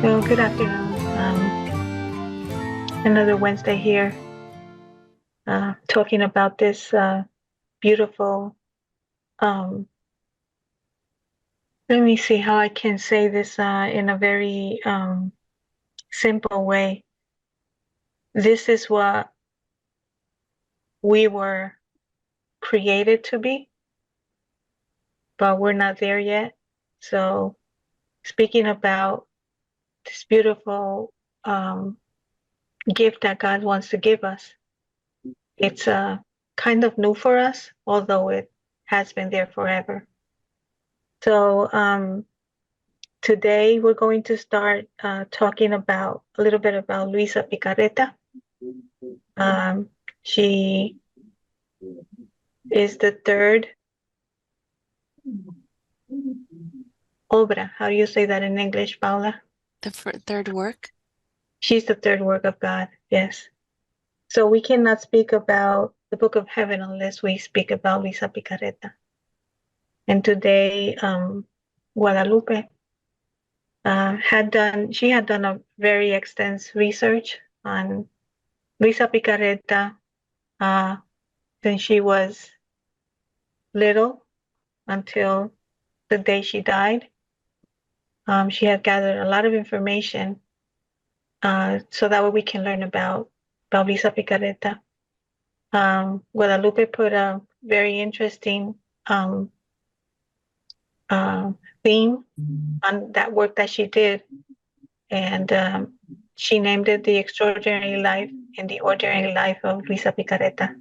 Well, good afternoon. Another Wednesday here, talking about this beautiful. Um, Let me see how I can say this in a very simple way. This is what we were created to be, but we're not there yet. So, speaking about this beautiful gift that God wants to give us, it's kind of new for us, although it has been there forever. So, today we're going to start talking about a little bit about Luisa Piccarreta. She is the third obra. How do you say that in English, Paula? The third work? She's the third work of God, yes. So we cannot speak about the Book of Heaven unless we speak about Luisa Piccarreta. And today, Guadalupe she had done a very extensive research on Luisa Piccarreta since she was little until the day she died. She had gathered a lot of information so that way we can learn about Luisa Piccarreta. Guadalupe put a very interesting theme on that work that she did, and she named it The Extraordinary Life and the Ordinary Life of Luisa Piccarreta.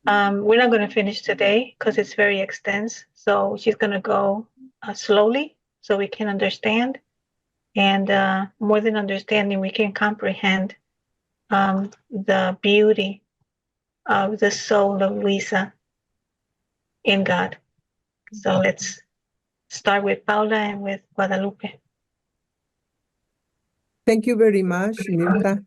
We're not going to finish today because it's very extensive, so she's going to go slowly so we can understand, and more than understanding, we can comprehend the beauty of the soul of Luisa in God. So let's start with Paula and with Guadalupe. Thank you very much, Mirta.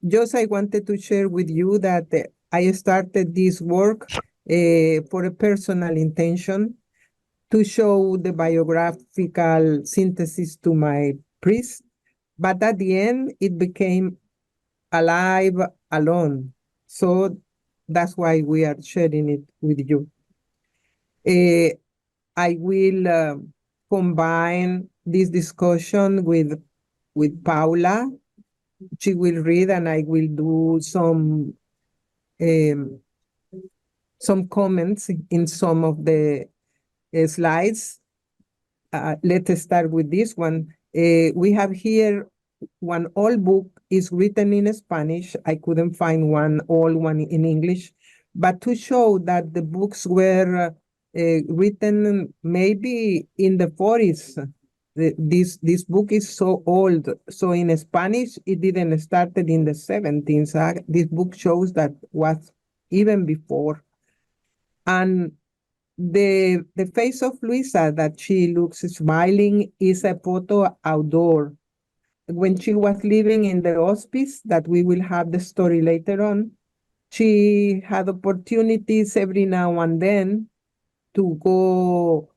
Just I wanted to share with you that I started this work for a personal intention to show the biographical synthesis to my priest, but at the end it became alive alone. So that's why we are sharing it with you. I will combine this discussion with Paula. She will read and I will do some comments in some of the slides. Let's start with this one. We have here one old book is written in Spanish. I couldn't find one old one in English, but to show that the books were written maybe in the 40s. This book is so old. So in Spanish, it didn't started in the 17th. This book shows that was even before. And the face of Luisa that she looks smiling is a photo outdoor. When she was living in the hospice, that we will have the story later on, she had opportunities every now and then to go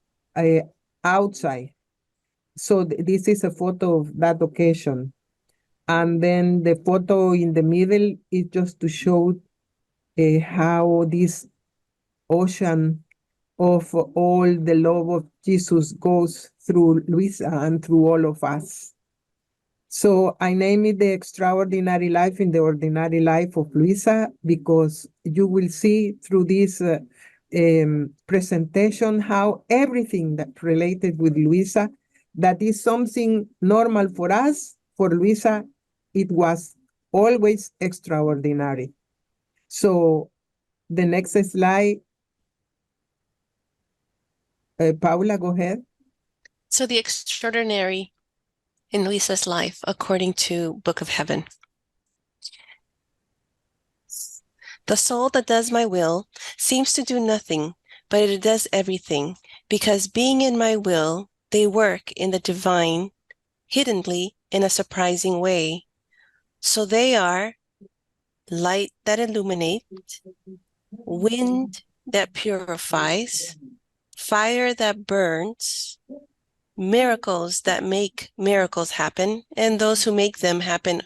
outside. So this is a photo of that occasion. And then the photo in the middle is just to show how this ocean of all the love of Jesus goes through Luisa and through all of us. So I name it The Extraordinary Life in the Ordinary Life of Luisa, because you will see through this presentation how everything that related with Luisa, that is something normal for us, for Luisa, it was always extraordinary. So the next slide, Paula, go ahead. So the extraordinary in Luisa's life, according to Book of Heaven. The soul that does my will seems to do nothing, but it does everything, because being in my will, they work in the divine, hiddenly in a surprising way. So they are light that illuminates, wind that purifies, fire that burns, miracles that make miracles happen, and those who make them happen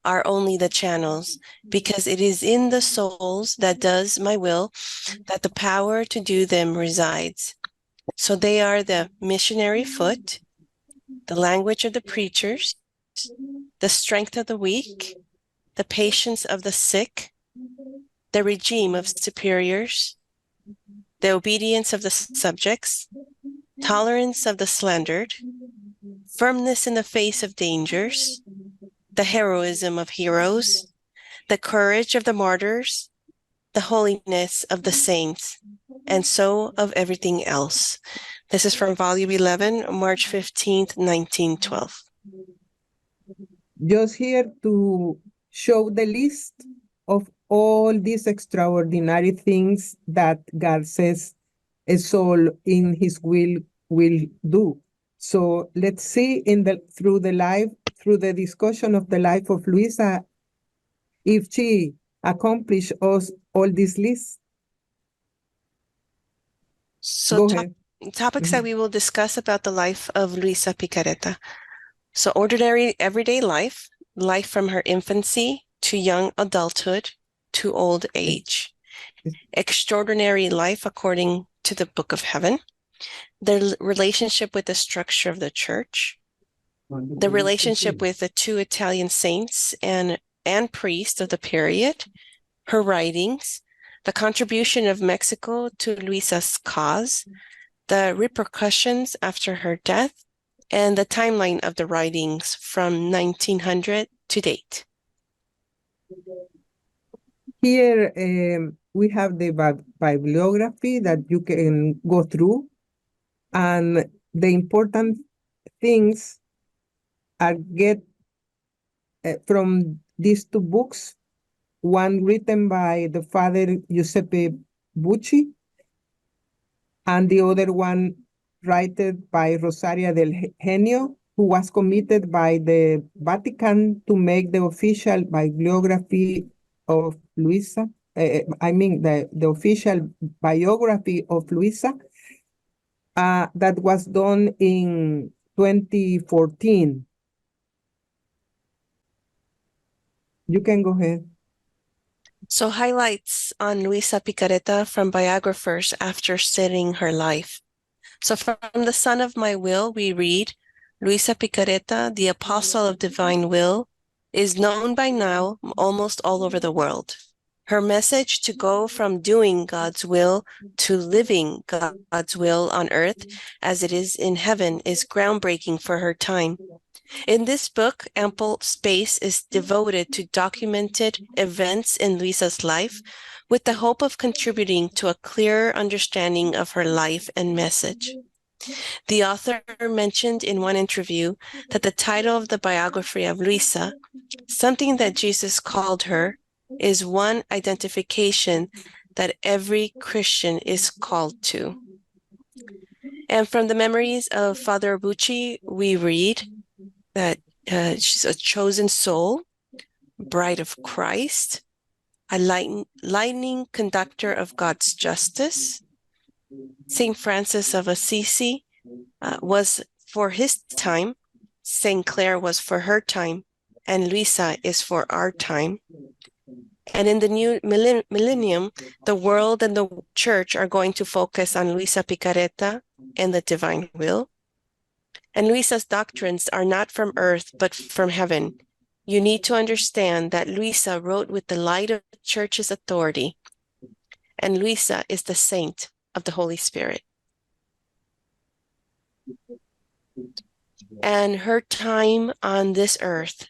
are only the channels, because it is in the souls that does my will that the power to do them resides. So they are the missionary foot, the language of the preachers, the strength of the weak, the patience of the sick, the regime of superiors, the obedience of the subjects, tolerance of the slandered, firmness in the face of dangers, the heroism of heroes, the courage of the martyrs, the holiness of the saints, and so of everything else. This is from Volume 11, March 15th, 1912. Just here to show the list of all these extraordinary things that God says a soul in his will do. So let's see through the discussion of the life of Luisa, if she accomplished us all this list. So Go ahead. topics that we will discuss about the life of Luisa Piccarreta. So ordinary everyday life, life from her infancy to young adulthood to old age. Extraordinary life according to the Book of Heaven. The relationship with the structure of the church. The relationship with the two Italian saints and priests of the period. Her writings. The contribution of Mexico to Luisa's cause. The repercussions after her death, and the timeline of the writings from 1900 to date. Here we have the bibliography that you can go through, and the important things are get from these two books, one written by the father Giuseppe Bucci, and the other one written by Rosaria del Genio, who was committed by the Vatican to make the official bibliography of Luisa. The official biography of Luisa that was done in 2014. You can go ahead. So highlights on Luisa Piccarreta from biographers after studying her life. So from The Son of My Will, we read, Luisa Piccarreta, the apostle of divine will, is known by now almost all over the world. Her message to go from doing God's will to living God's will on earth as it is in heaven is groundbreaking for her time. In this book, ample space is devoted to documented events in Luisa's life with the hope of contributing to a clearer understanding of her life and message. The author mentioned in one interview that the title of the biography of Luisa, Something That Jesus Called Her, is one identification that every Christian is called to. And from the memories of Father Bucci, we read that she's a chosen soul, bride of Christ, a lightning conductor of God's justice. St. Francis of Assisi was for his time, St. Clare was for her time, and Luisa is for our time. And in the new millennium, the world and the church are going to focus on Luisa Piccarreta and the divine will. And Luisa's doctrines are not from earth, but from heaven. You need to understand that Luisa wrote with the light of the church's authority, and Luisa is the saint of the Holy Spirit. And her time on this earth.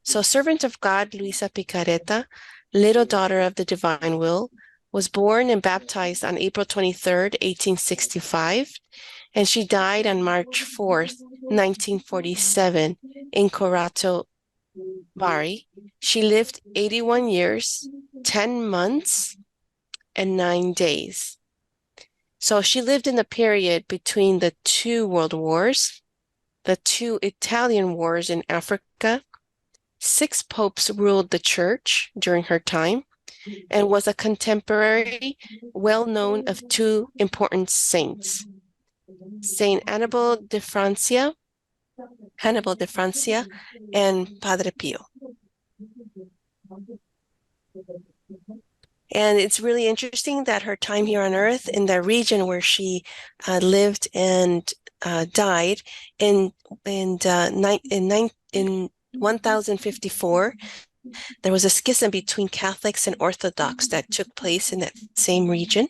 So, servant of God, Luisa Piccarreta, little daughter of the divine will, was born and baptized on April 23rd, 1865, and she died on March 4th, 1947, in Corato, Bari. She lived 81 years, 10 months, and 9 days. So she lived in the period between the two world wars, the two Italian wars in Africa. 6 popes ruled the church during her time, and was a contemporary, well known of 2 important saints. Saint Hannibal de Francia, and Padre Pio. And it's really interesting that her time here on Earth, in the region where she lived and died in 1054, there was a schism between Catholics and Orthodox that took place in that same region.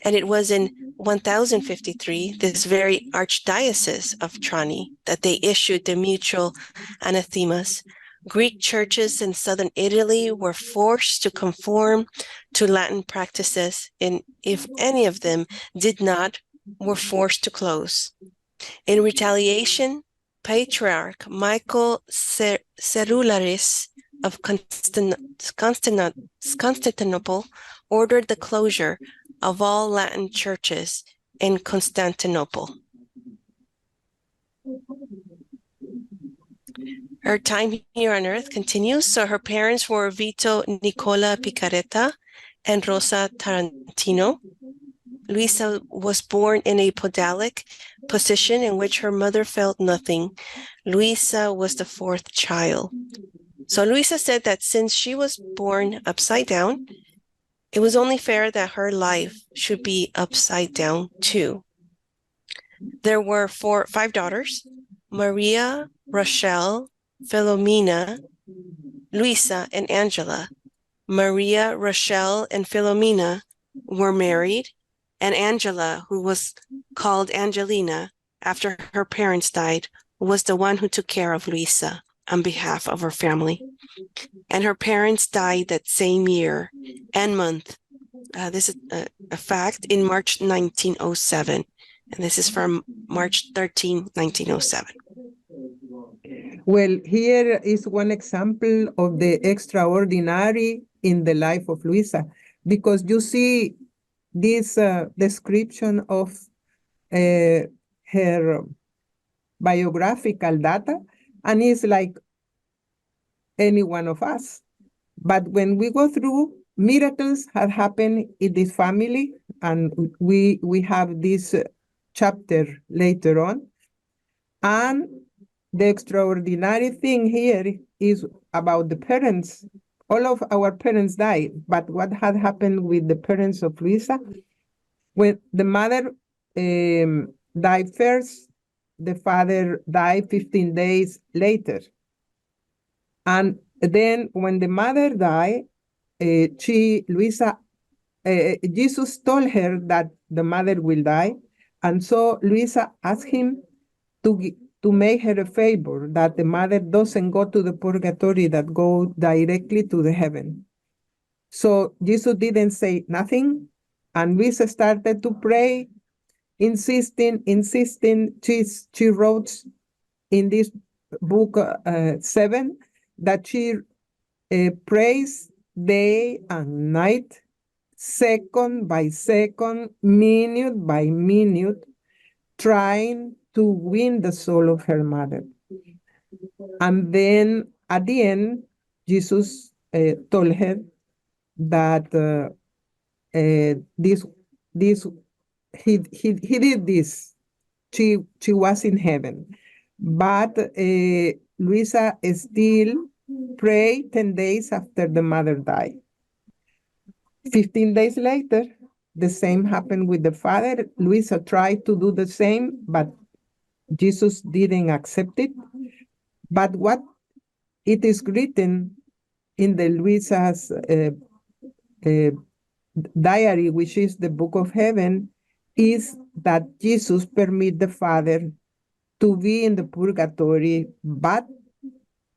And it was in 1053, this very archdiocese of Trani, that they issued the mutual anathemas. Greek churches in southern Italy were forced to conform to Latin practices, and if any of them did not, were forced to close. In retaliation, Patriarch Michael Cerularis of Constantinople ordered the closure of all Latin churches in Constantinople. Her time here on Earth continues. So her parents were Vito Nicola Piccarreta and Rosa Tarantino. Luisa was born in a podalic position in which her mother felt nothing. Luisa was the fourth child. So Luisa said that since she was born upside down, it was only fair that her life should be upside down too. There were five daughters: Maria, Rochelle, Philomena, Luisa, and Angela. Maria, Rochelle, and Philomena were married, and Angela, who was called Angelina after her parents died, was the one who took care of Luisa on behalf of her family. And her parents died that same year and month. This is a fact, in March 1907. And this is from March 13, 1907. Well, here is one example of the extraordinary in the life of Luisa, because you see this description of her biographical data, and it's like any one of us. But when we go through, miracles have happened in this family, and we have this chapter later on. And the extraordinary thing here is about the parents. All of our parents died, but what had happened with the parents of Luisa? When the mother died first, the father died 15 days later. And then when the mother died, Jesus told her that the mother will die. And so Luisa asked him to make her a favor, that the mother doesn't go to the purgatory, that go directly to the heaven. So Jesus didn't say nothing, and Luisa started to pray, insisting. She wrote in this book 7 that she prays day and night, second by second, minute by minute, trying to win the soul of her mother. And then at the end, Jesus told her that he did this. She was in heaven, but Luisa still prayed 10 days after the mother died. 15 days later, the same happened with the father. Luisa tried to do the same, but Jesus didn't accept it. But what it is written in the Luisa's diary, which is the book of heaven, is that Jesus permit the father to be in the purgatory, but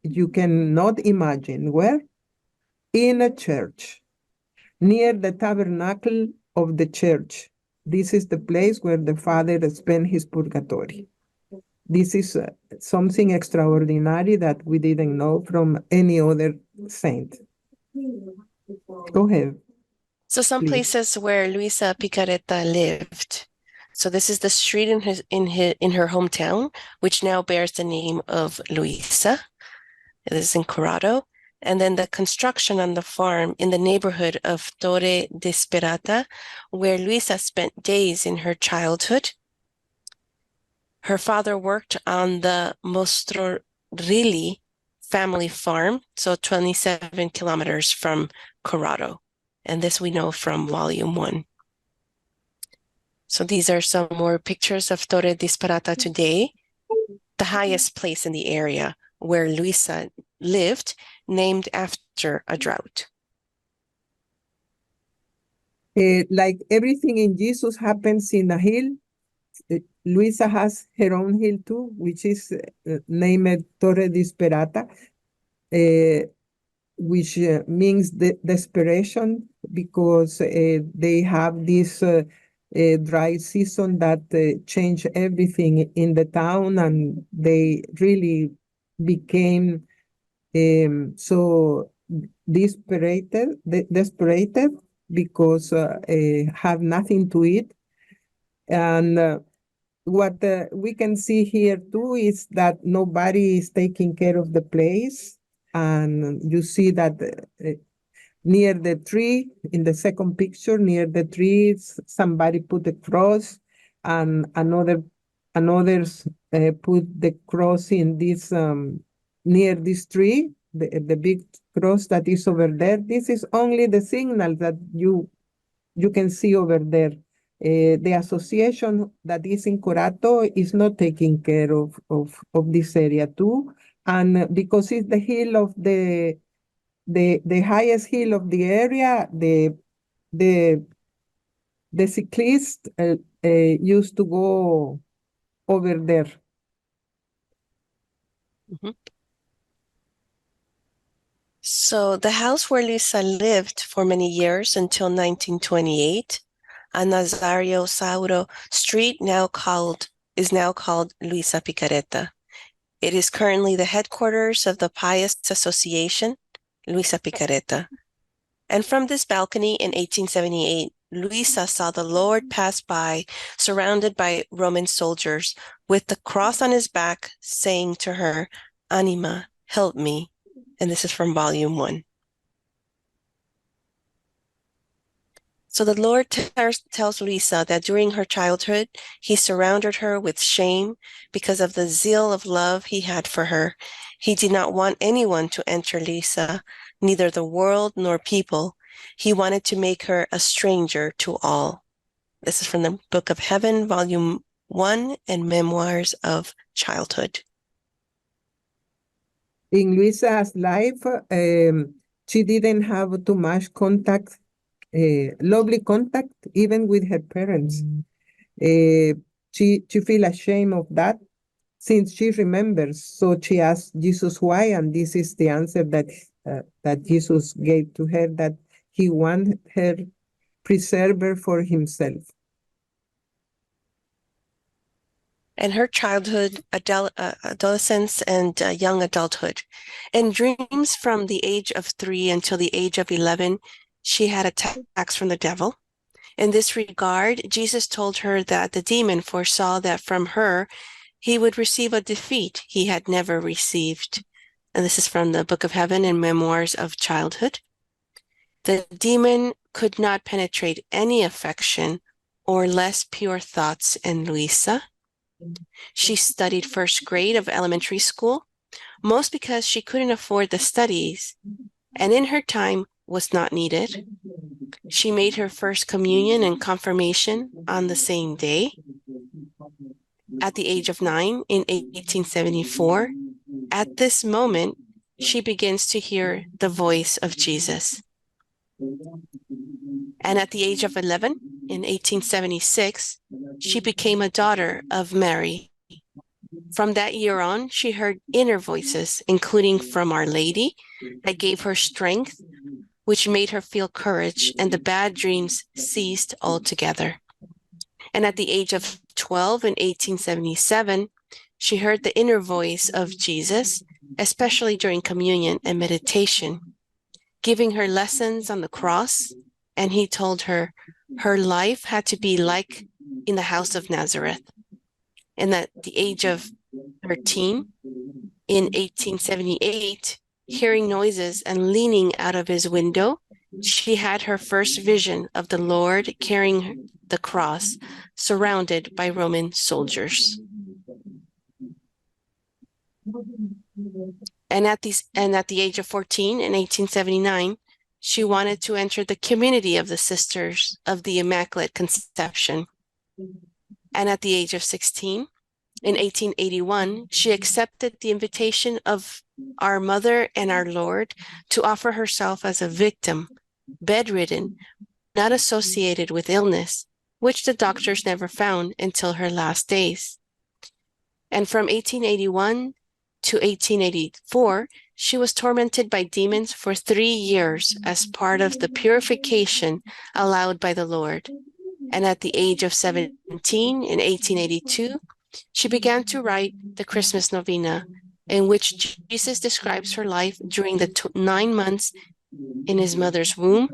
you cannot imagine where? In a church, near the tabernacle of the church. This is the place where the father spent his purgatory. This is something extraordinary that we didn't know from any other saint. Go ahead. So some Please. places where Luisa Piccarreta lived. So this is the street in her hometown, which now bears the name of Luisa. It is in Corrado. And then the construction on the farm in the neighborhood of Torre de Sperata, where Luisa spent days in her childhood. Her father worked on the Mostrorilli family farm, so 27 kilometers from Corrado. And this we know from volume 1. So these are some more pictures of Torre Disparata today, the highest place in the area where Luisa lived, named after a drought. Like everything in Jesus happens in a hill, Luisa has her own hill too, which is named Torre Disperata, which means desperation, because they have this dry season that changed everything in the town, and they really became so desperate because have nothing to eat. And what we can see here too is that nobody is taking care of the place. And you see that near the tree, in the second picture, near the tree, somebody put a cross, and others put the cross in this near this tree, the big cross that is over there. This is only the signal that you can see over there. The association that is in Corato is not taking care of this area too. And because it's the hill of the highest hill of the area, the cyclists used to go over there. Mm-hmm. So the house where Luisa lived for many years until 1928, on Nazario Sauro Street, is now called Luisa Piccarreta. It is currently the headquarters of the Pious Association, Luisa Piccarreta. And from this balcony in 1878, Luisa saw the Lord pass by, surrounded by Roman soldiers, with the cross on his back, saying to her, "Anima, help me." And this is from volume 1. So the Lord tells Luisa that during her childhood, he surrounded her with shame because of the zeal of love he had for her. He did not want anyone to enter Luisa, neither the world nor people. He wanted to make her a stranger to all. This is from the Book of Heaven, volume 1, and Memoirs of Childhood. In Luisa's life, she didn't have too much contact, lovely contact, even with her parents. She feel ashamed of that since she remembers. So she asked Jesus why, and this is the answer that Jesus gave to her, that he wanted her preserve her for himself. And her childhood, adolescence, and young adulthood. In dreams from the age of 3 until the age of 11, she had attacks from the devil. In this regard, Jesus told her that the demon foresaw that from her he would receive a defeat he had never received. And this is from the Book of Heaven and Memoirs of Childhood. The demon could not penetrate any affection or less pure thoughts in Luisa. She studied first grade of elementary school, most because she couldn't afford the studies, and in her time was not needed. She made her first communion and confirmation on the same day. At the age of 9 in 1874, at this moment, she begins to hear the voice of Jesus. And at the age of 11, in 1876, she became a daughter of Mary. From that year on, she heard inner voices, including from Our Lady, that gave her strength, which made her feel courage, and the bad dreams ceased altogether. And at the age of 12 in 1877, she heard the inner voice of Jesus, especially during communion and meditation, giving her lessons on the cross, and he told her her life had to be like in the house of Nazareth. And at the age of 13, in 1878, hearing noises and leaning out of his window, she had her first vision of the Lord carrying the cross, surrounded by Roman soldiers. And at the age of 14 in 1879, she wanted to enter the community of the Sisters of the Immaculate Conception. And at the age of 16, in 1881, she accepted the invitation of our Mother and our Lord to offer herself as a victim, bedridden, not associated with illness, which the doctors never found until her last days. And from 1881 to 1884, she was tormented by demons for 3 years as part of the purification allowed by the Lord. And at the age of 17, in 1882, she began to write the Christmas Novena, in which Jesus describes her life during the 9 months in his mother's womb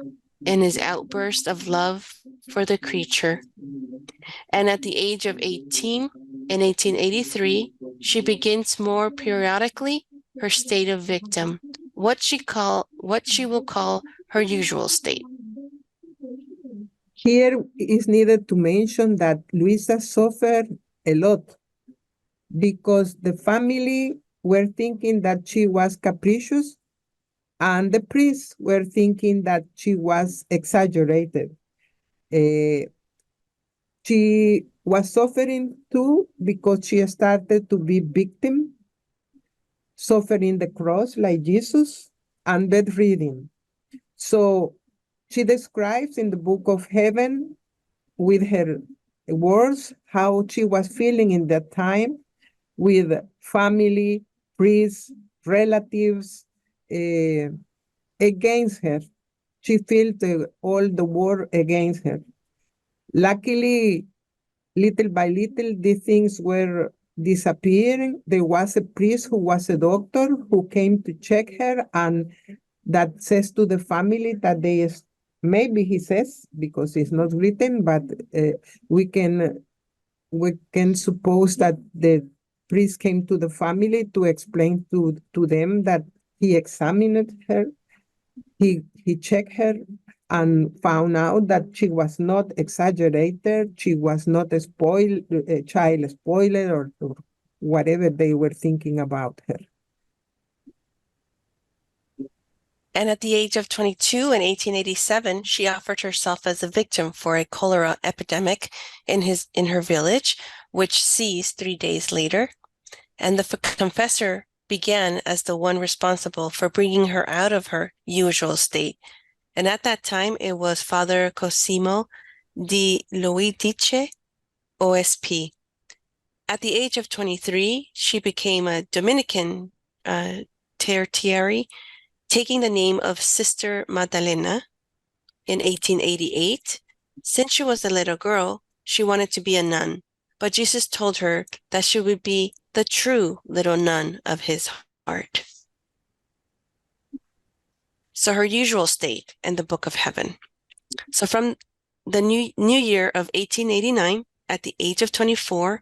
and his outburst of love for the creature. And at the age of 18, in 1883, she begins more periodically her state of victim, what she will call her usual state. Here is needed to mention that Luisa suffered a lot because the family were thinking that she was capricious and the priests were thinking that she was exaggerated. She was suffering too because she started to be victim, suffering the cross like Jesus, and bedridden. So she describes in the book of heaven with her words how she was feeling in that time with family, priests, relatives against her. She felt all the war against her. Luckily, little by little, these things were disappearing. There was a priest who was a doctor who came to check her, and that says to the family that they, maybe he says, because it's not written, but we can suppose that the priest came to the family to explain to them that he examined her, he checked her and found out that she was not exaggerated, she was not a child spoiler or whatever they were thinking about her. And at the age of 22 in 1887, she offered herself as a victim for a cholera epidemic in her village, which ceased 3 days later. And the confessor began as the one responsible for bringing her out of her usual state. And at that time, it was Father Cosimo di Loidice, OSP. At the age of 23, she became a Dominican tertiary, taking the name of Sister Magdalena in 1888. Since she was a little girl, she wanted to be a nun, but Jesus told her that she would be the true little nun of his heart. So her usual state in the Book of Heaven. So from the new year of 1889, at the age of 24,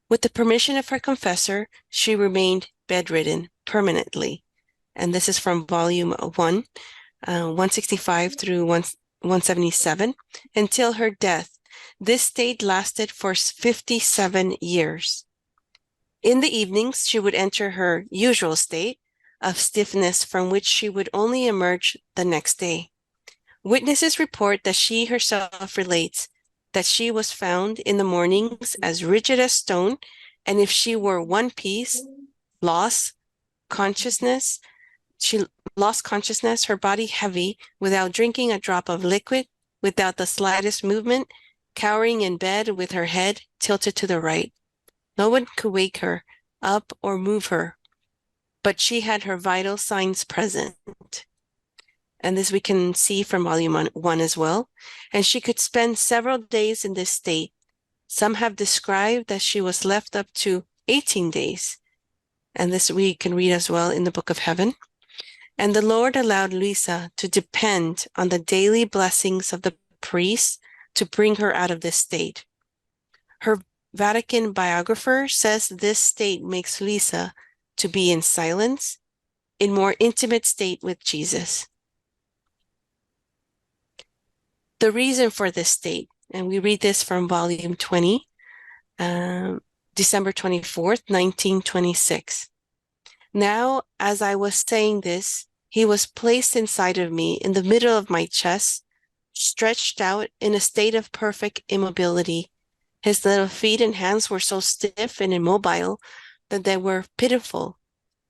with the permission of her confessor, she remained bedridden permanently. And this is from volume 1, 165 through 177, until her death. This state lasted for 57 years. In the evenings, she would enter her usual state of stiffness from which she would only emerge the next day. Witnesses report that she herself relates that she was found in the mornings as rigid as stone, and if she were one piece, lost consciousness, her body heavy, without drinking a drop of liquid, without the slightest movement, cowering in bed with her head tilted to the right. No one could wake her up or move her, but she had her vital signs present. And this we can see from volume 1 as well. And she could spend several days in this state. Some have described that she was left up to 18 days. And this we can read as well in the Book of Heaven. And the Lord allowed Luisa to depend on the daily blessings of the priests to bring her out of this state. Her Vatican biographer says this state makes Luisa to be in silence, in more intimate state with Jesus. The reason for this state, and we read this from volume 20, December 24th, 1926. Now, as I was saying this, he was placed inside of me in the middle of my chest, stretched out in a state of perfect immobility. His little feet and hands were so stiff and immobile that they were pitiful.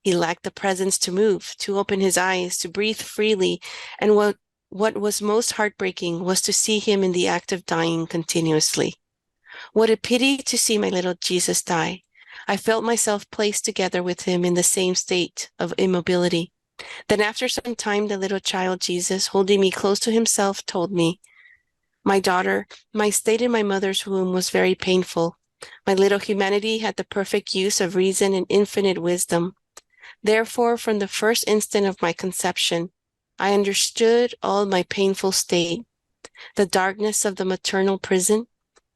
He lacked the presence to move, to open his eyes, to breathe freely, and what was most heartbreaking was to see him in the act of dying continuously. What a pity to see my little Jesus die. I felt myself placed together with him in the same state of immobility. Then after some time, the little child Jesus, holding me close to himself, told me, "My daughter, my state in my mother's womb was very painful. My little humanity had the perfect use of reason and infinite wisdom. Therefore, from the first instant of my conception, I understood all my painful state, the darkness of the maternal prison.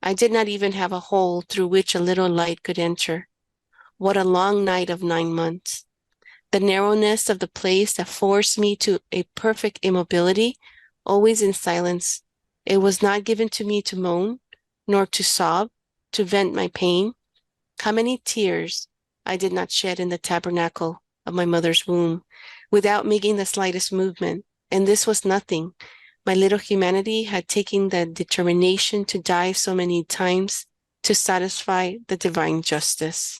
I did not even have a hole through which a little light could enter. What a long night of 9 months! The narrowness of the place that forced me to a perfect immobility, always in silence. It was not given to me to moan, nor to sob, to vent my pain. How many tears I did not shed in the tabernacle of my mother's womb, without making the slightest movement. And this was nothing. My little humanity had taken the determination to die so many times to satisfy the divine justice."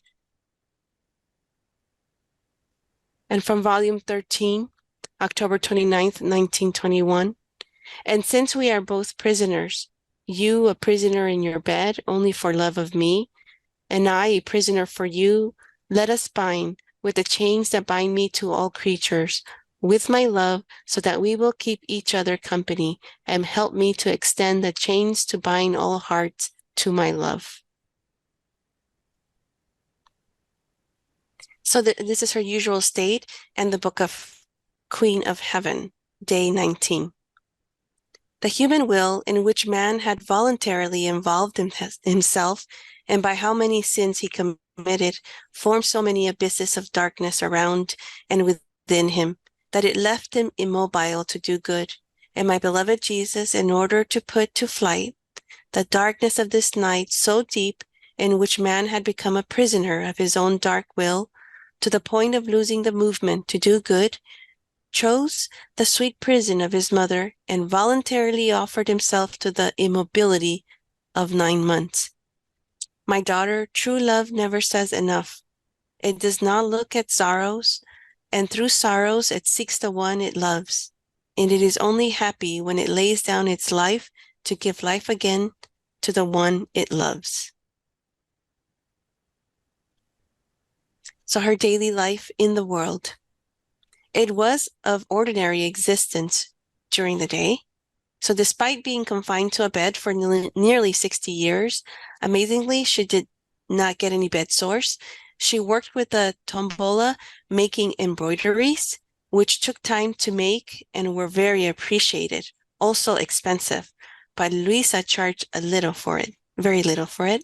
And from volume 13, October 29th, 1921. "And since we are both prisoners, you a prisoner in your bed only for love of me, and I a prisoner for you, let us bind with the chains that bind me to all creatures, with my love, so that we will keep each other company, and help me to extend the chains to bind all hearts to my love." So this is her usual state, and the book of Queen of Heaven, day 19. The human will in which man had voluntarily involved himself, and by how many sins he committed, formed so many abysses of darkness around and within him, that it left him immobile to do good. And my beloved Jesus, in order to put to flight the darkness of this night so deep, in which man had become a prisoner of his own dark will, to the point of losing the movement to do good, chose the sweet prison of his mother, and voluntarily offered himself to the immobility of 9 months. My daughter, true love never says enough. It does not look at sorrows, and through sorrows it seeks the one it loves, and it is only happy when it lays down its life to give life again to the one it loves. So her daily life in the world. It was of ordinary existence during the day. So despite being confined to a bed for nearly 60 years, amazingly, she did not get any bed sores. She worked with the tombola, making embroideries, which took time to make and were very appreciated, also expensive. But Luisa charged a little for it, very little for it.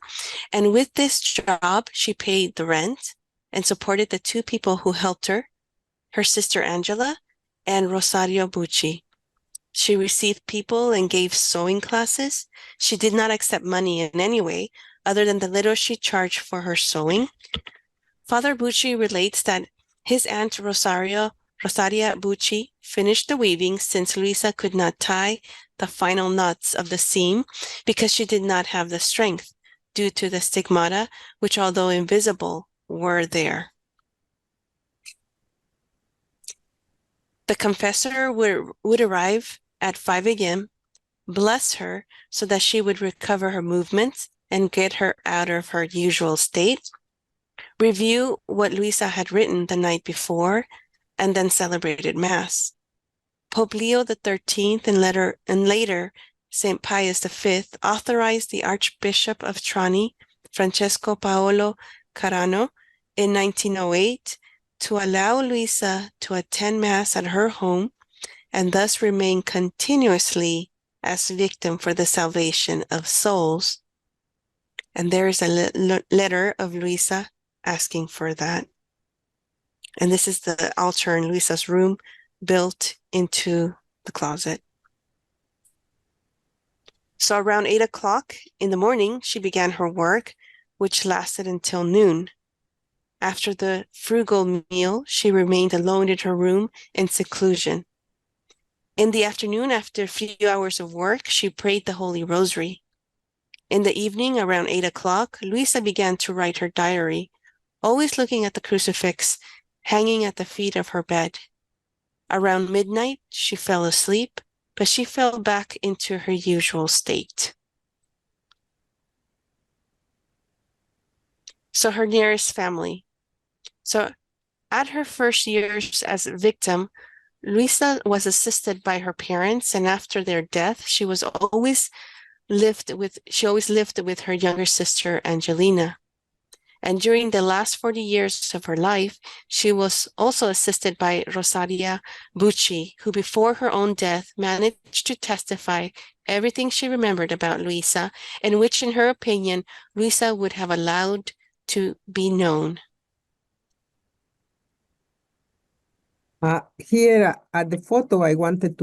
And with this job, she paid the rent and supported the 2 people who helped her sister Angela and Rosario Bucci. She received people and gave sewing classes. She did not accept money in any way other than the little she charged for her sewing. Father Bucci relates that his aunt Rosaria Bucci finished the weaving, since Luisa could not tie the final knots of the seam because she did not have the strength due to the stigmata, which, although invisible, were there. The confessor would arrive at 5 a.m., bless her so that she would recover her movements and get her out of her usual state, review what Luisa had written the night before, and then celebrated Mass. Pope Leo XIII and later St. Pius V authorized the Archbishop of Trani, Francesco Paolo Carano, in 1908 to allow Luisa to attend Mass at her home and thus remain continuously as victim for the salvation of souls. And there is a letter of Luisa asking for that. And this is the altar in Luisa's room built into the closet. So around 8 o'clock in the morning, she began her work, which lasted until noon. After the frugal meal, she remained alone in her room in seclusion. In the afternoon, after a few hours of work, she prayed the Holy Rosary. In the evening, around 8 o'clock, Luisa began to write her diary, always looking at the crucifix hanging at the feet of her bed. Around midnight, she fell asleep, but she fell back into her usual state. So her nearest family. So at her first years as a victim, Luisa was assisted by her parents, and after their death, she always lived with her younger sister Angelina. And during the last 40 years of her life, she was also assisted by Rosaria Bucci, who before her own death managed to testify everything she remembered about Luisa, and which, in her opinion, Luisa would have allowed to be known. Here at the photo, I wanted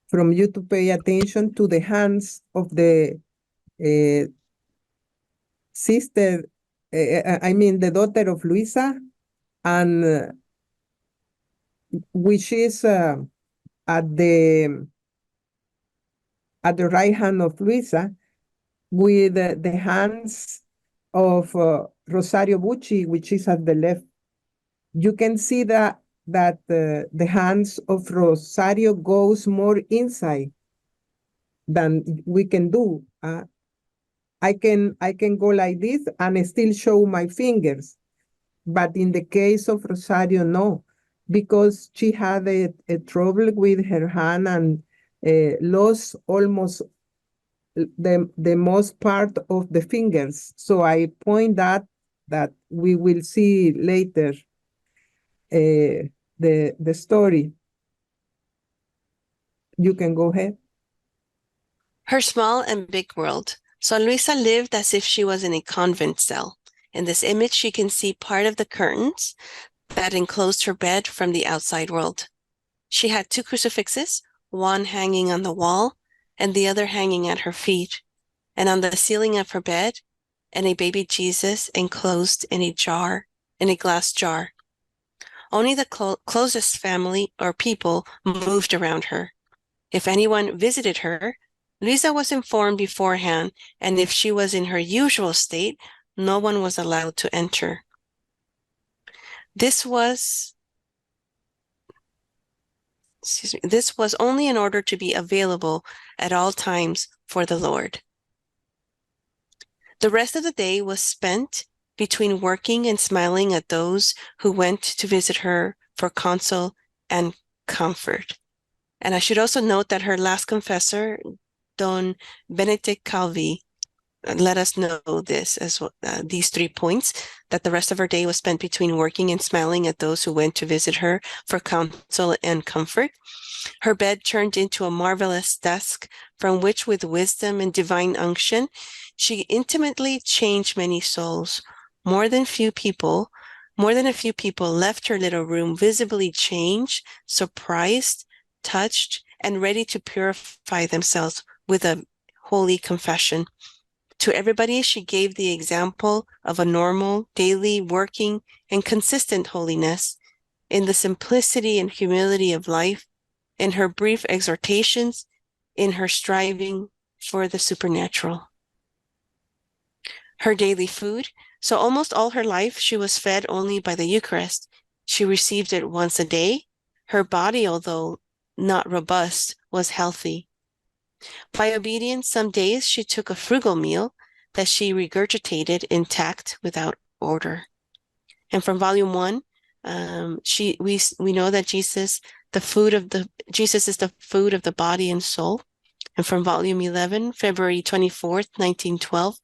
from you to pay attention to the hands of the sister, I mean the daughter of Luisa, and which is at the right hand of Luisa, with the hands of Rosario Bucci, which is at the left. You can see that the hands of Rosario goes more inside than we can do. I can go like this and still show my fingers. But in the case of Rosario, no, because she had a trouble with her hand and lost almost the most part of the fingers. So I point that we will see later the story. You can go ahead. Her small and big world. So Luisa lived as if she was in a convent cell. In this image, she can see part of the curtains that enclosed her bed from the outside world. She had 2 crucifixes, one hanging on the wall and the other hanging at her feet, and on the ceiling of her bed, and a baby Jesus enclosed in a glass jar. Only the closest family or people moved around her. If anyone visited her, Luisa was informed beforehand, and if she was in her usual state, no one was allowed to enter. This was only in order to be available at all times for the Lord. The rest of the day was spent between working and smiling at those who went to visit her for counsel and comfort. And I should also note that her last confessor, Don Benedict Calvi, let us know this as well, these 3 points, that the rest of her day was spent between working and smiling at those who went to visit her for counsel and comfort. Her bed turned into a marvelous desk from which, with wisdom and divine unction, she intimately changed many souls. More than a few people left her little room visibly changed, surprised, touched, and ready to purify themselves with a holy confession. To everybody, she gave the example of a normal, daily, working, and consistent holiness. In the simplicity and humility of life, in her brief exhortations, in her striving for the supernatural. Her daily food. So almost all her life, she was fed only by the Eucharist. She received it once a day. Her body, although not robust, was healthy. By obedience, some days she took a frugal meal that she regurgitated intact without order. And from volume 1, we know that Jesus is the food of the body and soul. And from volume 11, February 24th, 1912,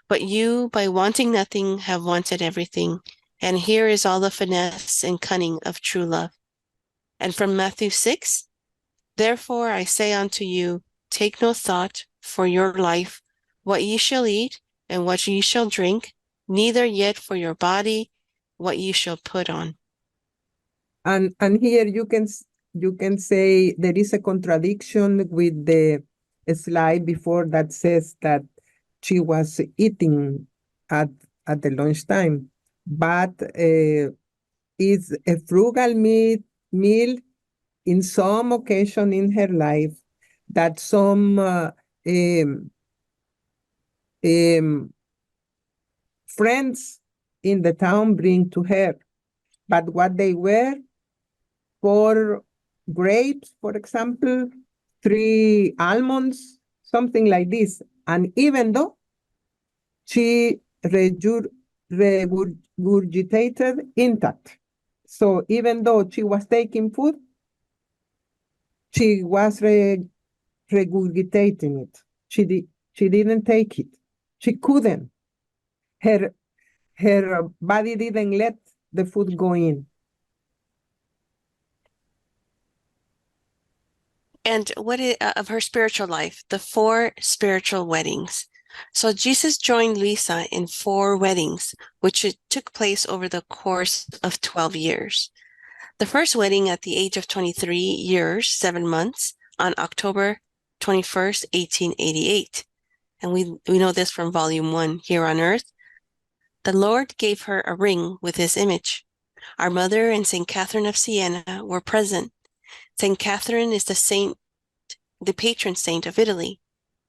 but you, by wanting nothing, have wanted everything. And here is all the finesse and cunning of true love. And from Matthew 6, therefore I say unto you, take no thought for your life, what ye shall eat and what ye shall drink, neither yet for your body, what ye shall put on. And here you can say there is a contradiction with the slide before that says that she was eating at the lunchtime. but it's a frugal meal in some occasion in her life that some friends in the town bring to her. But what they were, 4 grapes, for example, 3 almonds, something like this. And even though she regurgitated intact. So even though she was taking food, she was regurgitating it. She didn't take it. She couldn't. Her body didn't let the food go in. And of her spiritual life, the 4 spiritual weddings. So Jesus joined Luisa in 4 weddings, which took place over the course of 12 years. The first wedding at the age of 23 years, 7 months, on October 21st, 1888. And we know this from volume 1, Here on Earth. The Lord gave her a ring with his image. Our mother and St. Catherine of Siena were present. St. Catherine is the patron saint of Italy.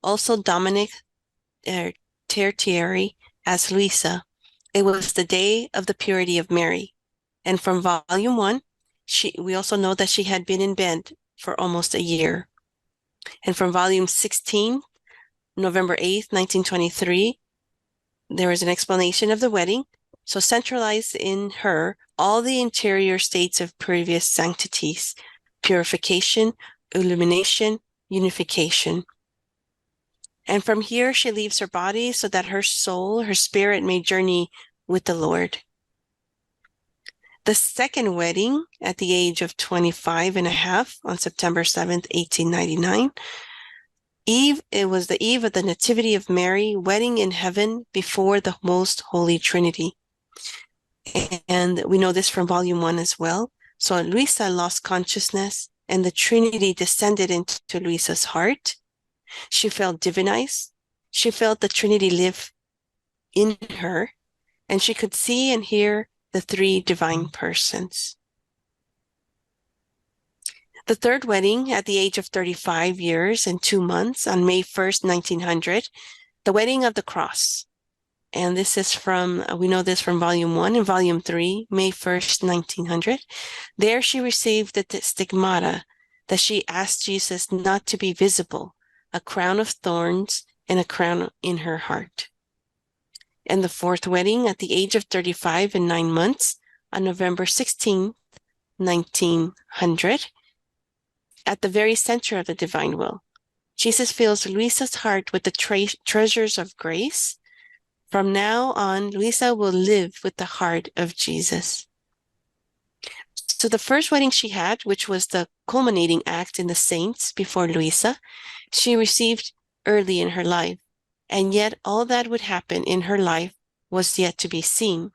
Also Dominic Tertiary as Luisa. It was the day of the purity of Mary. And from volume 1, we also know that she had been in bed for almost a year. And from volume 16, November 8th, 1923, there is an explanation of the wedding. So centralized in her all the interior states of previous sanctities, purification, illumination, unification. And from here, she leaves her body so that her soul, her spirit may journey with the Lord. The second wedding at the age of 25 and a half on September 7th, 1899, it was the eve of the Nativity of Mary, wedding in heaven before the Most Holy Trinity. And we know this from volume 1 as well. So Luisa lost consciousness and the Trinity descended into Luisa's heart. She felt divinized. She felt the Trinity live in her, and she could see and hear the 3 divine persons. The third wedding at the age of 35 years and 2 months on May 1st, 1900, the wedding of the cross. And this is we know this from volume 1 and volume 3, May 1st, 1900. There she received the stigmata that she asked Jesus not to be visible, a crown of thorns and a crown in her heart. And the fourth wedding at the age of 35 and 9 months on November 16, 1900, at the very center of the divine will. Jesus fills Luisa's heart with the treasures of grace. From now on, Luisa will live with the heart of Jesus. So the first wedding she had, which was the culminating act in the saints before Luisa, she received early in her life. And yet all that would happen in her life was yet to be seen.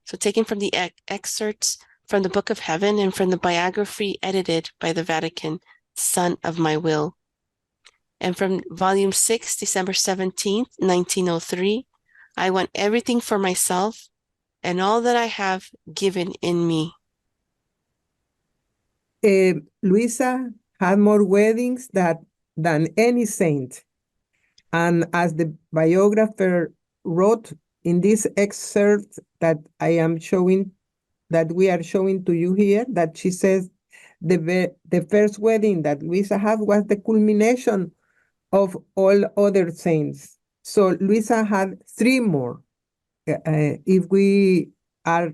So taken from the excerpts from the Book of Heaven and from the biography edited by the Vatican, Son of My Will. And from volume 6, December 17th, 1903, I want everything for myself and all that I have given in me. Luisa had more weddings than any saint. And as the biographer wrote in this excerpt that we are showing to you here, that she says the first wedding that Luisa had was the culmination of all other saints. So Luisa had 3 more. If we are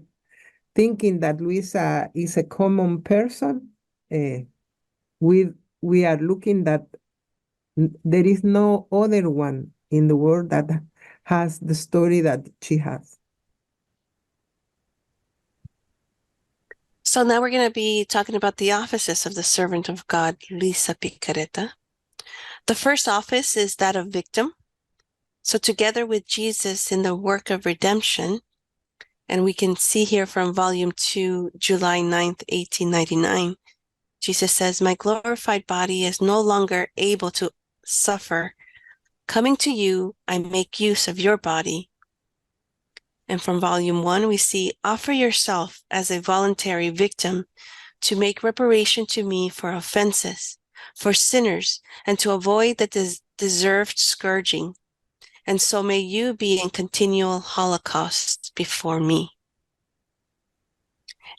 thinking that Luisa is a common person, we are looking that there is no other one in the world that has the story that she has. So now we're going to be talking about the offices of the servant of God, Luisa Piccarreta. The first office is that of victim. So together with Jesus in the work of redemption, and we can see here from volume 2, July 9th, 1899, Jesus says, my glorified body is no longer able to suffer. Coming to you, I make use of your body. And from volume 1, we see, offer yourself as a voluntary victim to make reparation to me for offenses, for sinners, and to avoid the deserved scourging. And so may you be in continual holocaust before me.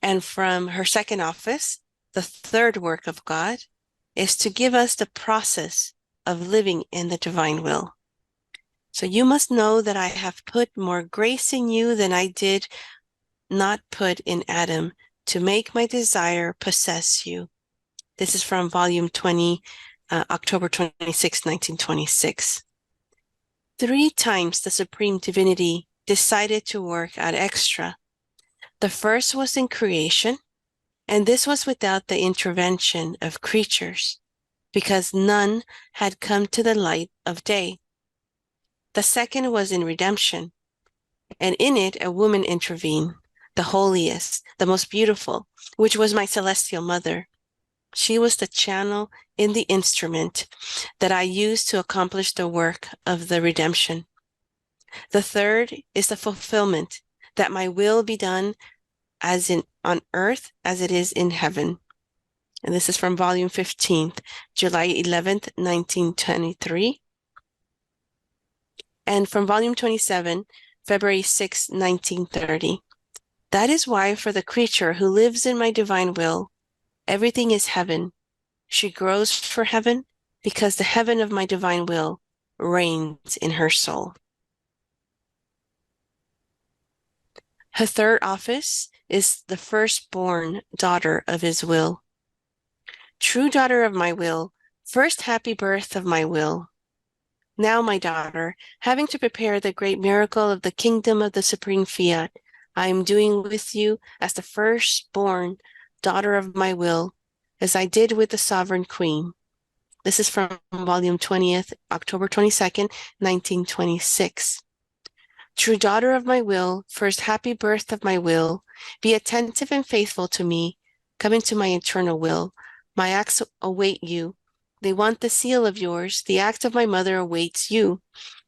And from her second office, the third work of God is to give us the process of living in the divine will. So you must know that I have put more grace in you than I did not put in Adam, to make my desire possess you. This is from volume 20, October 26, 1926. 3 times the Supreme Divinity decided to work ad extra. The first was in creation, and this was without the intervention of creatures, because none had come to the light of day. The second was in redemption, and in it a woman intervened, the holiest, the most beautiful, which was my celestial mother. She was the channel in the instrument that I used to accomplish the work of the redemption. The third is the fulfillment, that my will be done as on earth as it is in heaven. And this is from volume 15, July 11th, 1923. And from volume 27, February 6, 1930. That is why for the creature who lives in my divine will, everything is heaven. She grows for heaven because the heaven of my divine will reigns in her soul. Her third office is the firstborn daughter of his will. True daughter of my will, first happy birth of my will. Now, my daughter, having to prepare the great miracle of the kingdom of the supreme fiat, I am doing with you as the firstborn daughter of my will, as I did with the sovereign queen. This is from volume 20th, October 22nd, 1926. True daughter of my will, first happy birth of my will, be attentive and faithful to me, come into my eternal will. My acts await you. They want the seal of yours. The act of my mother awaits you.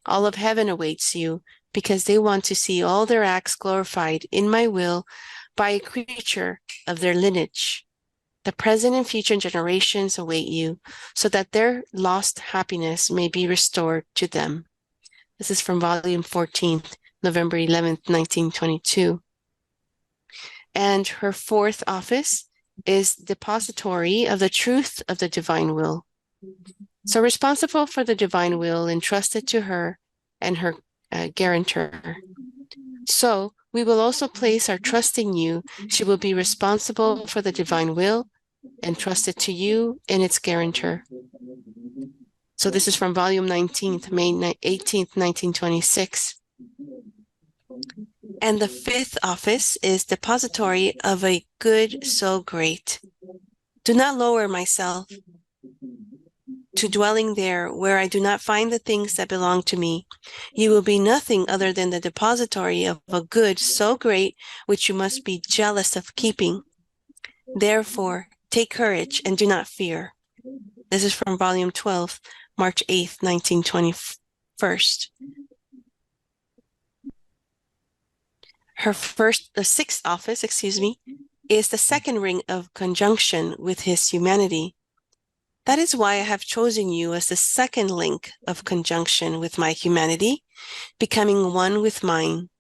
All of heaven awaits you, because they want to see all their acts glorified in my will by a creature of their lineage. The present and future generations await you, so that their lost happiness may be restored to them. This is from volume 14, November 11th, 1922. And her fourth office is depository of the truth of the divine will. So responsible for the divine will entrusted to her and her guarantor. So we will also place our trust in you. She will be responsible for the divine will entrusted to you and its guarantor. So this is from volume 19th, May 18th, 1926. And the fifth office is depository of a good so great. Do not lower myself to dwelling there where I do not find the things that belong to me. You will be nothing other than the depository of a good so great, which you must be jealous of keeping. Therefore, take courage and do not fear. This is from volume 12, March 8th, 1921. The sixth office, is the second ring of conjunction with his humanity. That is why I have chosen you as the second link of conjunction with my humanity, becoming one with mine,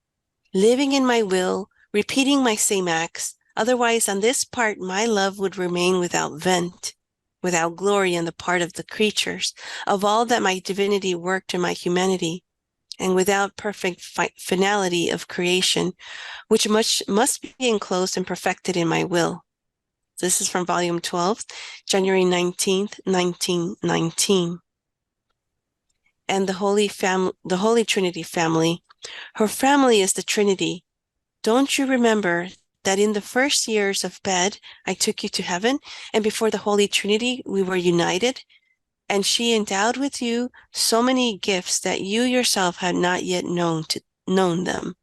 living in my will, repeating my same acts. Otherwise, on this part, my love would remain without vent, without glory on the part of the creatures, of all that my divinity worked in my humanity, and without perfect finality of creation, which must be enclosed and perfected in my will. This is from volume 12, January 19th, 1919. And the Holy Trinity family. Her family is the Trinity. Don't you remember that in the first years of bed, I took you to heaven, and before the Holy Trinity, we were united? And she endowed with you so many gifts that you yourself had not yet known them.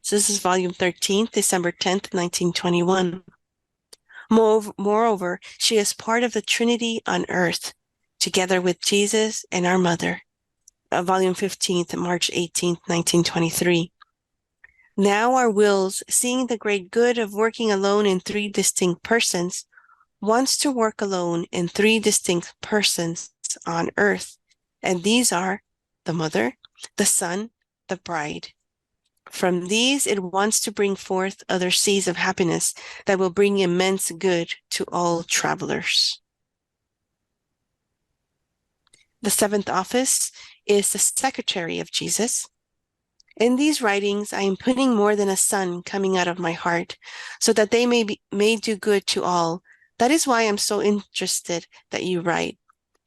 So this is volume 13, December 10th, 1921. Moreover, she is part of the Trinity on earth, together with Jesus and our mother. Volume 15th, March 18th, 1923. Now our wills, seeing the great good of working alone in three distinct persons, wants to work alone in three distinct persons on earth. And these are the mother, the son, the bride. From these, it wants to bring forth other seeds of happiness that will bring immense good to all travelers. The seventh office is the secretary of Jesus. In these writings, I am putting more than a sun coming out of my heart, so that they may do good to all. That is why I'm so interested that you write,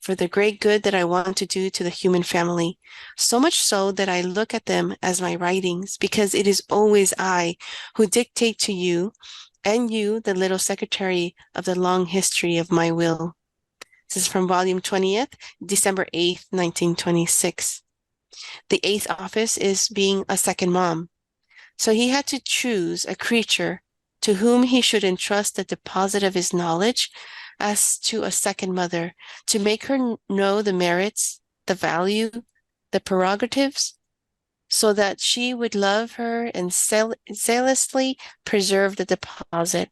for the great good that I want to do to the human family, so much so that I look at them as my writings, because it is always I who dictate to you, and you, the little secretary of the long history of my will. This is from volume 20th, December 8th, 1926. The eighth office is being a second mom. So he had to choose a creature to whom he should entrust the deposit of his knowledge as to a second mother, to make her know the merits, the value, the prerogatives, so that she would love her and zealously preserve the deposit.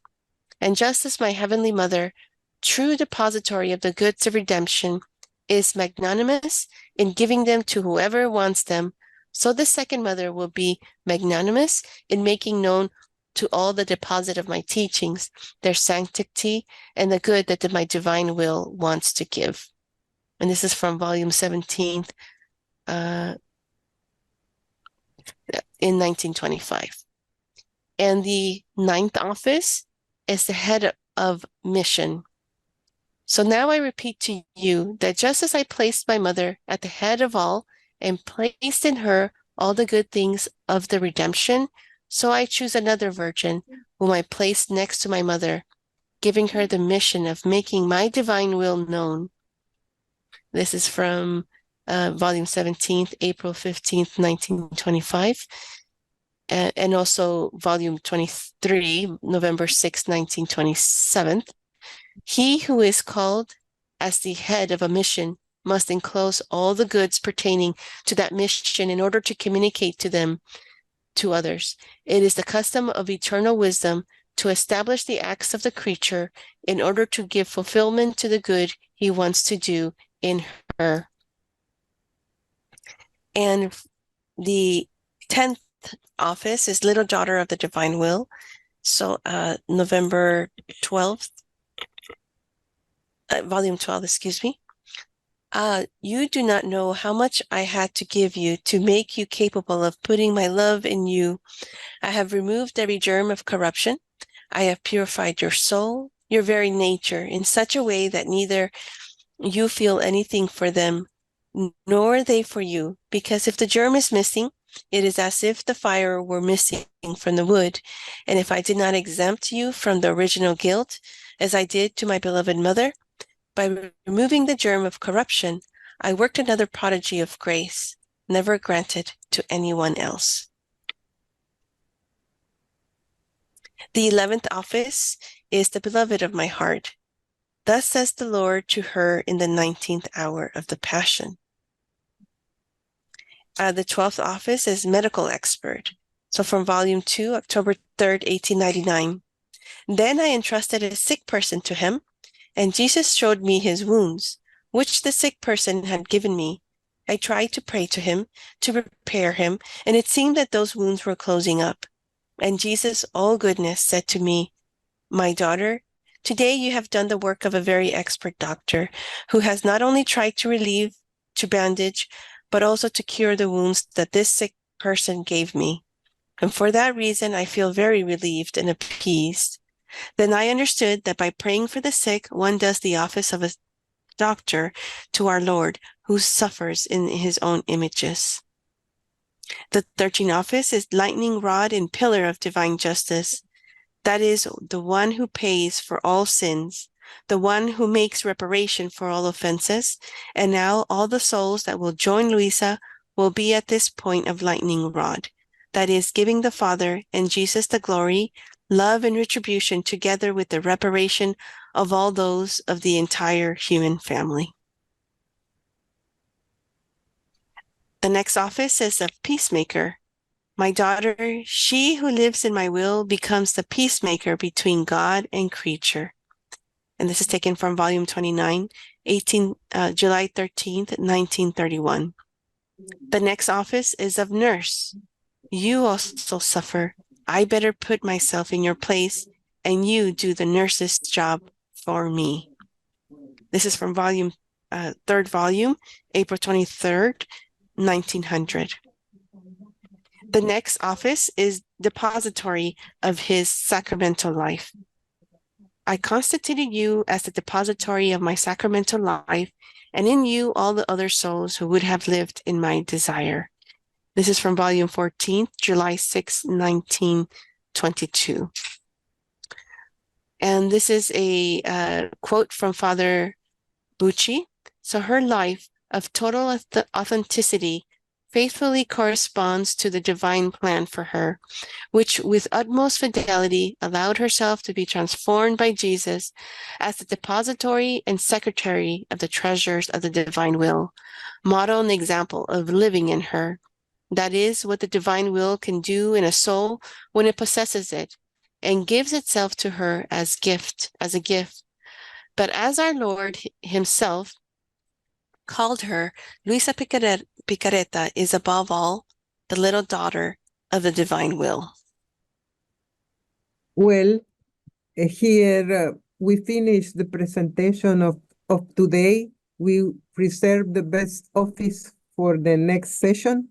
And just as my heavenly mother, true depository of the goods of redemption, is magnanimous in giving them to whoever wants them, so the second mother will be magnanimous in making known to all the deposit of my teachings, their sanctity, and the good that my divine will wants to give. And this is from volume 17 in 1925. And the ninth office is the head of mission. So now I repeat to you that just as I placed my mother at the head of all and placed in her all the good things of the redemption, so I choose another virgin whom I place next to my mother, giving her the mission of making my divine will known. This is from volume 17th, April 15th, 1925, and also volume 23, November 6th, 1927. He who is called as the head of a mission must enclose all the goods pertaining to that mission in order to communicate to them to others. It is the custom of eternal wisdom to establish the acts of the creature in order to give fulfillment to the good he wants to do in her. And the 10th office is Little Daughter of the Divine Will. So November 12th, volume 12, excuse me. You do not know how much I had to give you to make you capable of putting my love in you. I have removed every germ of corruption. I have purified your soul, your very nature, in such a way that neither you feel anything for them, nor they for you, because if the germ is missing, it is as if the fire were missing from the wood. And if I did not exempt you from the original guilt, as I did to my beloved mother, by removing the germ of corruption, I worked another prodigy of grace, never granted to anyone else. The 11th office is the beloved of my heart. Thus says the Lord to her in the 19th hour of the Passion. The 12th office is medical expert. So from volume 2, October 3rd, 1899. Then I entrusted a sick person to him, and Jesus showed me his wounds, which the sick person had given me. I tried to pray to him, to repair him, and it seemed that those wounds were closing up. And Jesus, all goodness, said to me, "My daughter, today you have done the work of a very expert doctor, who has not only tried to relieve, to bandage, but also to cure the wounds that this sick person gave me. And for that reason, I feel very relieved and appeased." Then I understood that by praying for the sick, one does the office of a doctor to our Lord, who suffers in his own images. The 13th office is lightning rod and pillar of divine justice. That is the one who pays for all sins, the one who makes reparation for all offenses. And now all the souls that will join Luisa will be at this point of lightning rod. That is, giving the Father and Jesus the glory, love, and retribution, together with the reparation of all those of the entire human family. The next office is of peacemaker. My daughter, she who lives in my will becomes the peacemaker between God and creature. And this is taken from volume 29, July 13th, 1931. The next office is of nurse. You also suffer. I better put myself in your place, and you do the nurse's job for me. This is from third volume, April 23rd, 1900. The next office is depository of his sacramental life. I constituted you as the depository of my sacramental life, and in you all the other souls who would have lived in my desire. This is from volume 14, July 6, 1922. And this is a quote from Father Bucci. So her life of total authenticity faithfully corresponds to the divine plan for her, which with utmost fidelity allowed herself to be transformed by Jesus as the depository and secretary of the treasures of the divine will, model and example of living in her. That is what the divine will can do in a soul when it possesses it and gives itself to her as a gift. But as our Lord himself called her, Luisa Piccarreta is above all the little daughter of the divine will. Well, here we finish the presentation of today. We reserve the best office for the next session,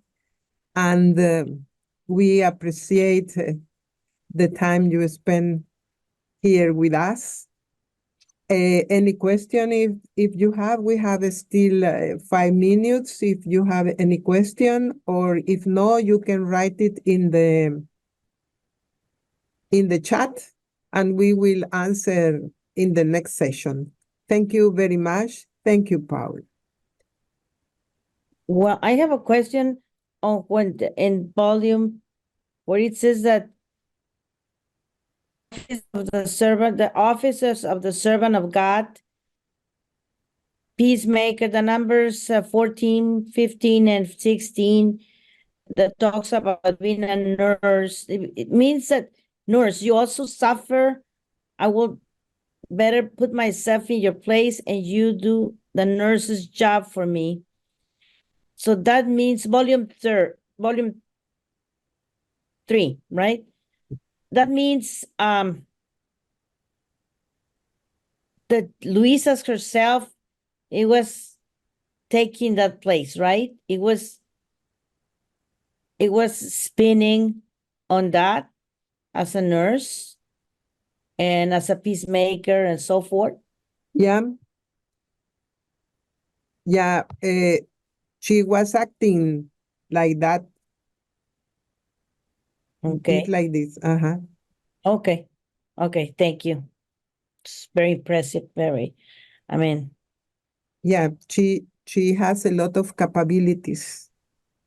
and we appreciate the time you spend here with us. Any question if you have, we have still 5 minutes if you have any question, or if no, you can write it in the chat and we will answer in the next session. Thank you very much. Thank you, Paul. Well, I have a question on when in volume where it says that the offices of the servant of God, peacemaker, the numbers 14, 15, and 16 that talks about being a nurse. It means that nurse, you also suffer. I will better put myself in your place and you do the nurse's job for me. So that means volume 3, right? That means that Luisa's herself, it was taking that place, right? It was spinning on that as a nurse and as a peacemaker and so forth. Yeah. Yeah, she was acting like that. Okay. Did like this. Okay. Okay. Thank you. It's very impressive. Very. I mean, Yeah, she has a lot of capabilities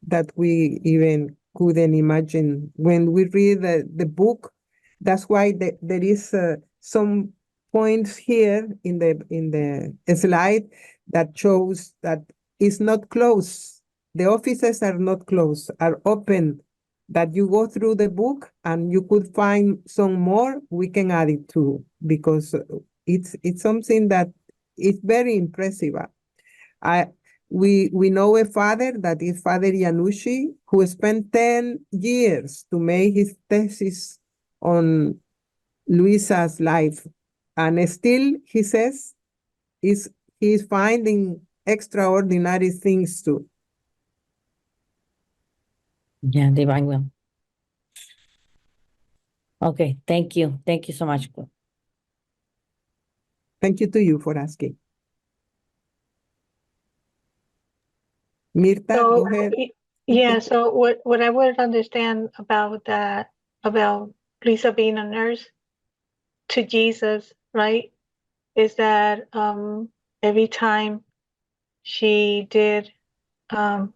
that we even couldn't imagine when we read the book. That's why there is some points here in the slide that shows that it's not closed. The offices are not closed, are open. That you go through the book and you could find some more. We can add it too because it's something that is very impressive. We know a father that is Father Yanushi, who spent 10 years to make his thesis on Luisa's life. And still, he says, he's finding extraordinary things too. yeah, divine will. Okay. Thank you. Thank you so much. Thank you to you for asking. Mirta, So, go ahead. yeah, so what I would understand about that, about Lisa being a nurse to Jesus, right, is that every time she did, let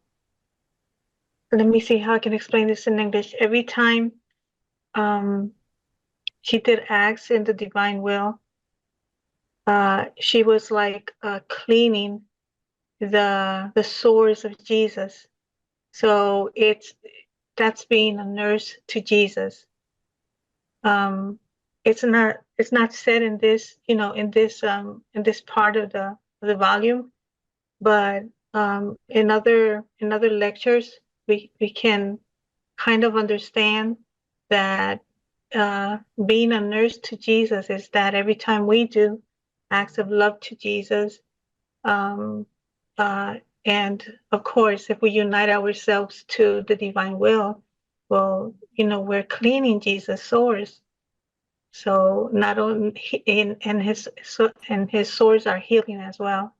me see how I can explain this in English. Every time she did acts in the divine will, she was like cleaning the sores of Jesus. So that's being a nurse to Jesus. It's not said in this, in this part of the volume, but in other lectures, we can kind of understand that being a nurse to Jesus is that every time we do acts of love to Jesus, um, and of course, if we unite ourselves to the divine will, well, we're cleaning Jesus' sores. So not only and his sores are healing as well.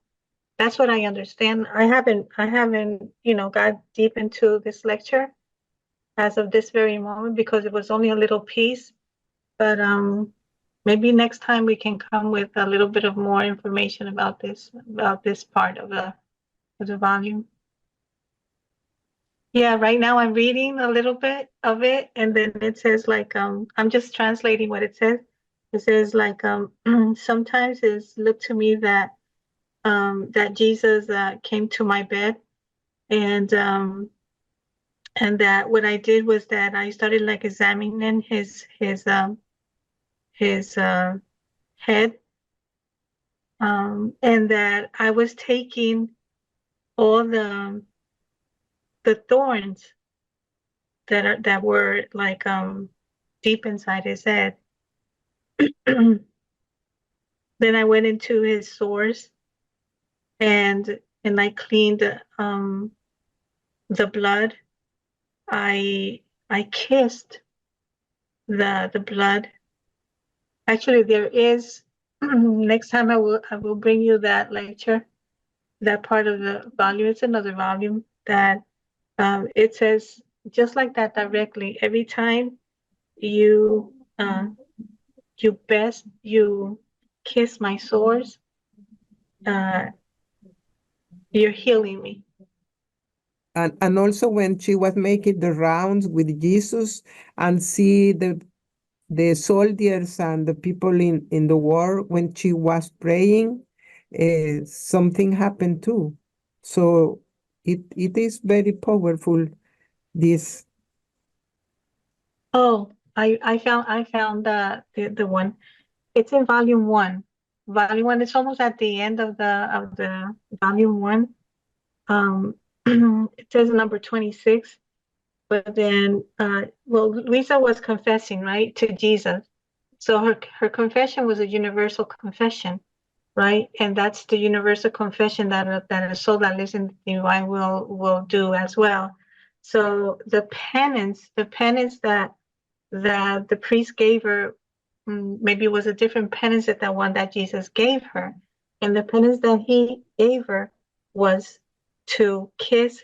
That's what I understand. I haven't, got deep into this lecture as of this very moment because it was only a little piece. But maybe next time we can come with a little bit of more information about this part of the volume. Yeah, right now I'm reading a little bit of it, and then it says like I'm just translating what it says. It says like sometimes it's looked to me that that Jesus came to my bed, and that what I did was that I started like examining his head, and that I was taking all the thorns that were like deep inside his head. Then I went into his sores and I cleaned the blood. I kissed the blood. Actually, there is next time I will bring you that lecture, that part of the volume. It's another volume that it says just like that directly. Every time you you kiss my sores, you're healing me. And also when she was making the rounds with Jesus and see the soldiers and the people in the war, when she was praying, something happened too. So it is very powerful, this. Oh, I found the one. It's in volume one. Volume one. It's almost at the end of the volume one. It says number 26. But then, well, Luisa was confessing, right, to Jesus. So her confession was a universal confession, right? And that's the universal confession that a soul that lives in the divine will do as well. So the penance that the priest gave her, maybe it was a different penance than the one that Jesus gave her. And the penance that he gave her was to kiss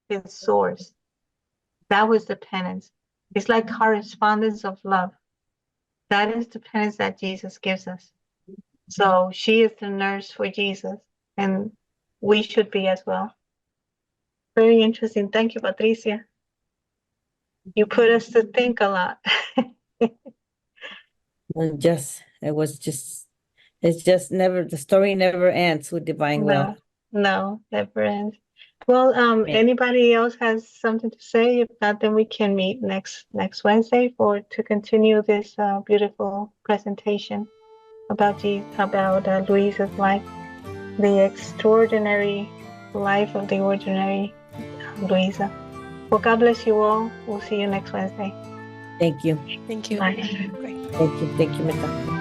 his sores. That was the penance. It's like correspondence of love. That is the penance that Jesus gives us. So she is the nurse for Jesus, and we should be as well. Very interesting. Thank you, Patricia. You put us to think a lot. It's just never, the story never ends with divine will. No, never ends. Well, Yeah. anybody else has something to say? If not, then we can meet next Wednesday to continue this beautiful presentation about Luisa's life, the extraordinary life of the ordinary Luisa. Well, God bless you all. We'll see you next Wednesday. Thank you. Thank you. Bye. Great. Thank you. Thank you, Meta.